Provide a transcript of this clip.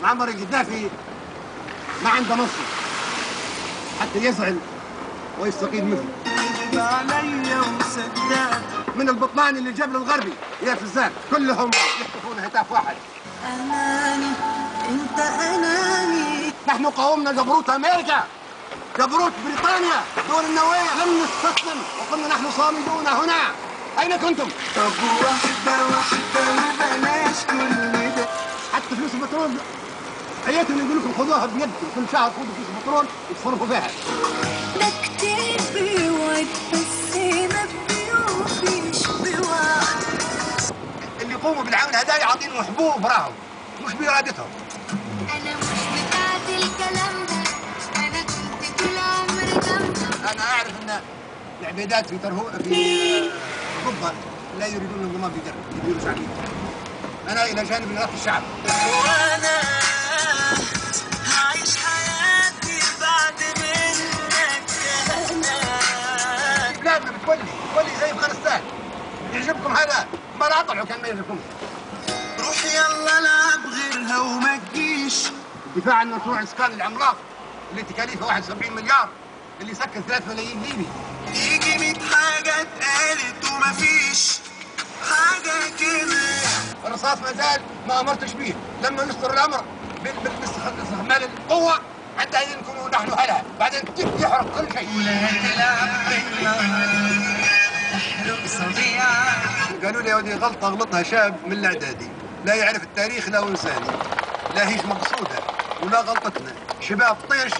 معمر القذافي ما عنده منصب حتى يزعل ويستقيل مثله. علي وسداد من البطلان اللي جبل الغربي يا فزان كلهم يهتفون هتاف واحد. أناني أنت أناني. نحن قاومنا جبروت أمريكا، جبروت بريطانيا دول النوايا، لم نستسلم وقلنا نحن صامدون هنا. أين كنتم؟ طب واحدة وبلاش كل ده. حتى فلوس البترول حياتهم يقول لكم خذوها بيدكم، كل شهر خذوا فلوس البترول وتصرفوا فيها. ده كتير بيوعد بس ما بيوفيش بوعد. اللي يقوموا بالعمل هذا يعطينهم حبوب براهم مش بإرادتهم. أنا مش بتاعت الكلام ده، أنا كنت طول عمري جامدة. أنا أعرف أن العبيدات في في أوروبا لا يريدون النظام في درب، يريدون شعبية. أنا إلى جانب إرادة الشعب. وأنا هعيش حياتي بعد منك. أنا بلادنا بتولي زي أفغانستان. يعجبكم هذا؟ ما لا طلعوا كان ما يعجبكم. روح يلا العب غيرها وما تجيش. الدفاع عن مشروع الإسكان العملاق اللي تكاليفه 71 مليار اللي يسكن 3 ملايين ليبي. يجي 100 حاجة اتقالت ومفيش حاجة كده. الرصاص ما زال ما أمرتش به، لما نصدر الأمر باستعمال القوة حتى نكونوا نحن هلها، بعدين يحرق كل شيء. ولا تلعب بالنار احرق صبيعك. قالوا لي يا ودي غلطها شاب من الإعدادي لا يعرف التاريخ لا إنساني، لا هيش مقصودة ولا غلطتنا، شباب طيش